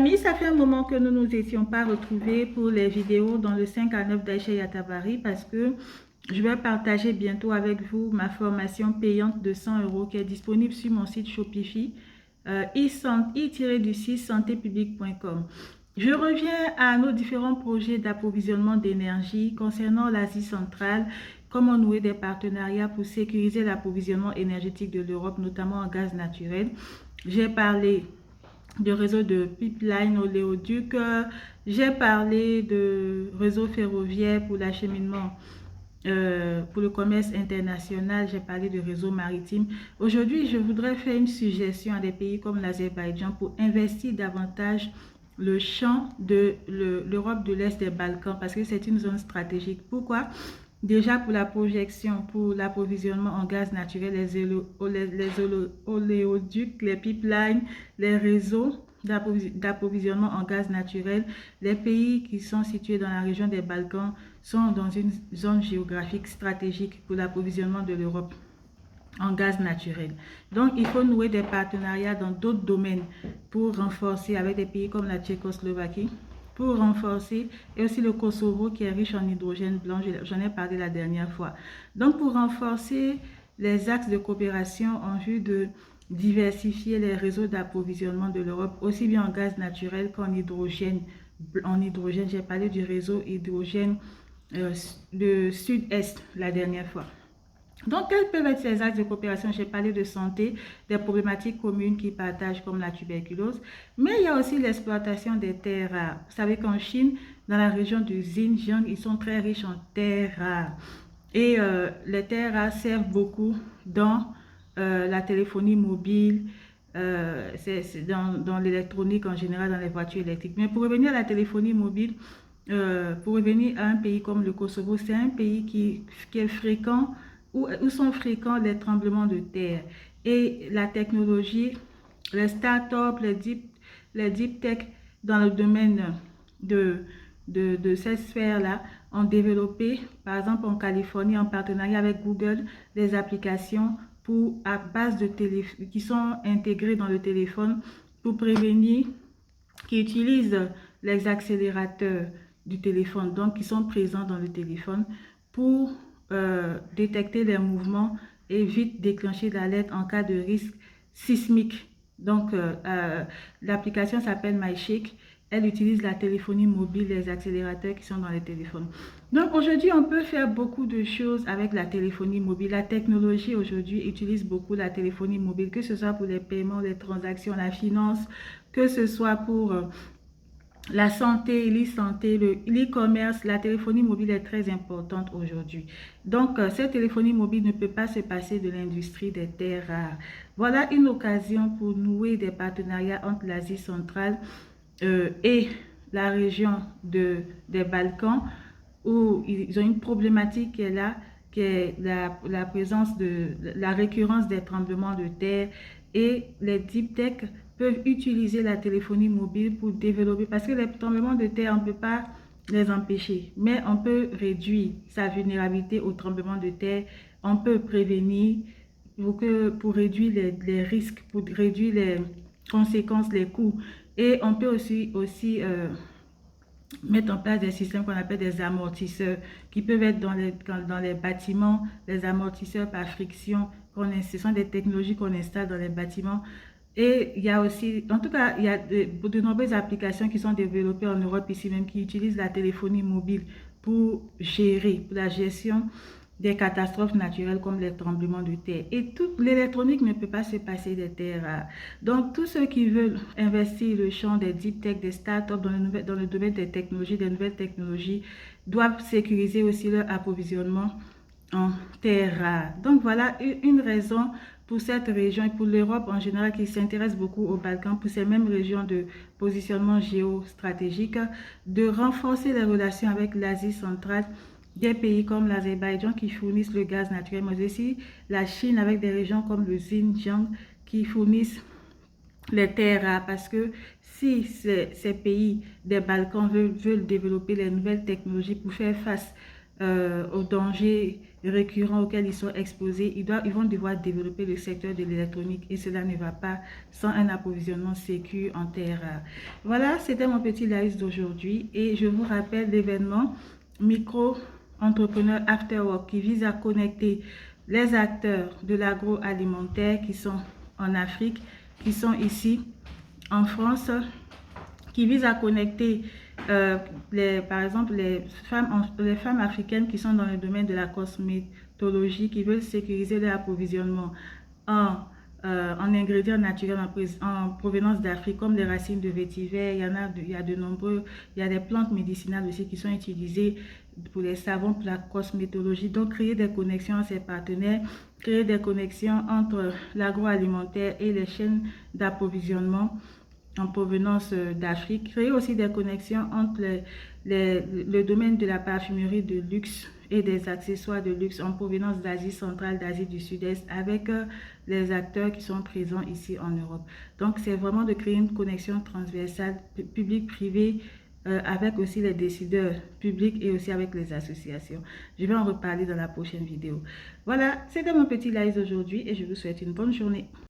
amis, ça fait un moment que nous ne nous étions pas retrouvés pour les vidéos dans le 5 à 9 d'Aïcha Yatabari parce que je vais partager bientôt avec vous ma formation payante de 100 € qui est disponible sur mon site Shopify, i-du-6 santépublique.com. Je reviens à nos différents projets d'approvisionnement d'énergie concernant l'Asie centrale, comment nouer des partenariats pour sécuriser l'approvisionnement énergétique de l'Europe, notamment en gaz naturel. J'ai parlé de réseau de pipeline oléoduc, j'ai parlé de réseau ferroviaire pour l'acheminement, pour le commerce international, j'ai parlé de réseau maritime. Aujourd'hui, je voudrais faire une suggestion à des pays comme l'Azerbaïdjan pour investir davantage le champ de l'Europe de l'Est des Balkans parce que c'est une zone stratégique. Pourquoi? Déjà pour la projection, pour l'approvisionnement en gaz naturel, les oléoducs, les pipelines, les réseaux d'approvisionnement en gaz naturel, les pays qui sont situés dans la région des Balkans sont dans une zone géographique stratégique pour l'approvisionnement de l'Europe en gaz naturel. Donc, il faut nouer des partenariats dans d'autres domaines pour renforcer avec des pays comme la Tchécoslovaquie, pour renforcer, et aussi le Kosovo qui est riche en hydrogène blanc, j'en ai parlé la dernière fois. Donc, pour renforcer les axes de coopération en vue de diversifier les réseaux d'approvisionnement de l'Europe, aussi bien en gaz naturel qu'en hydrogène. En hydrogène, j'ai parlé du réseau hydrogène de sud-est la dernière fois. Donc, quels peuvent être ces axes de coopération? J'ai parlé de santé, des problématiques communes qui partagent comme la tuberculose, mais il y a aussi l'exploitation des terres rares. Vous savez qu'en Chine, dans la région du Xinjiang, ils sont très riches en terres rares. Et les terres rares servent beaucoup dans la téléphonie mobile, c'est dans l'électronique en général, dans les voitures électriques. Mais pour revenir à la téléphonie mobile, pour revenir à un pays comme le Kosovo, c'est un pays qui est fréquent, où sont fréquents les tremblements de terre. Et la technologie, les startups, les deep tech dans le domaine de cette sphère-là ont développé, par exemple en Californie, en partenariat avec Google, des applications à base de téléphone, qui sont intégrées dans le téléphone pour prévenir, qui utilisent les accélérateurs du téléphone, donc qui sont présents dans le téléphone pour détecter les mouvements et vite déclencher l'alerte en cas de risque sismique. Donc, l'application s'appelle MyShake. Elle utilise la téléphonie mobile, les accélérateurs qui sont dans les téléphones. Donc, aujourd'hui, on peut faire beaucoup de choses avec la téléphonie mobile. La technologie, aujourd'hui, utilise beaucoup la téléphonie mobile, que ce soit pour les paiements, les transactions, la finance, que ce soit pour la santé, l'e-santé, l'e-commerce. La téléphonie mobile est très importante aujourd'hui. Donc, cette téléphonie mobile ne peut pas se passer de l'industrie des terres rares. Voilà une occasion pour nouer des partenariats entre l'Asie centrale et la région des Balkans, où ils ont une problématique qui est là, qui est la présence la récurrence des tremblements de terre, et les deep tech peuvent utiliser la téléphonie mobile pour développer, parce que les tremblements de terre, on ne peut pas les empêcher, mais on peut réduire sa vulnérabilité aux tremblements de terre, on peut prévenir pour réduire les risques, pour réduire les conséquences, les coûts, et on peut aussi mettre en place des systèmes qu'on appelle des amortisseurs qui peuvent être dans les bâtiments, les amortisseurs par friction. Ce sont des technologies qu'on installe dans les bâtiments. Et il y a aussi, en tout cas, il y a de nombreuses applications qui sont développées en Europe ici même qui utilisent la téléphonie mobile pour la gestion des catastrophes naturelles comme les tremblements de terre. Et toute l'électronique ne peut pas se passer des terres rares. Donc, tous ceux qui veulent investir le champ des deep tech, des startups dans le domaine des technologies, des nouvelles technologies, doivent sécuriser aussi leur approvisionnement en terres rares. Donc, voilà une raison pour cette région et pour l'Europe en général qui s'intéresse beaucoup aux Balkans, pour ces mêmes régions de positionnement géostratégique, de renforcer les relations avec l'Asie centrale, des pays comme l'Azerbaïdjan qui fournissent le gaz naturel, mais aussi la Chine avec des régions comme le Xinjiang qui fournissent les terres rares, parce que si ces pays des Balkans veulent développer les nouvelles technologies pour faire face aux dangers récurrents auxquels ils sont exposés, ils vont devoir développer le secteur de l'électronique et cela ne va pas sans un approvisionnement sécur en terres rares. Voilà, c'était mon petit live d'aujourd'hui et je vous rappelle l'événement Micro-entrepreneur After Work qui vise à connecter les acteurs de l'agroalimentaire qui sont en Afrique, qui sont ici en France, qui vise à connecter par exemple les femmes africaines qui sont dans le domaine de la cosmétologie, qui veulent sécuriser leur approvisionnement en ingrédients naturels en provenance d'Afrique, comme les racines de vétiver. Il y a des plantes médicinales aussi qui sont utilisées pour les savons, pour la cosmétologie. Donc, créer des connexions à ces partenaires, créer des connexions entre l'agroalimentaire et les chaînes d'approvisionnement en provenance d'Afrique, créer aussi des connexions entre le domaine de la parfumerie de luxe et des accessoires de luxe en provenance d'Asie centrale, d'Asie du Sud-Est, avec les acteurs qui sont présents ici en Europe. Donc, c'est vraiment de créer une connexion transversale public-privé avec aussi les décideurs publics et aussi avec les associations. Je vais en reparler dans la prochaine vidéo. Voilà, c'était mon petit live aujourd'hui et je vous souhaite une bonne journée.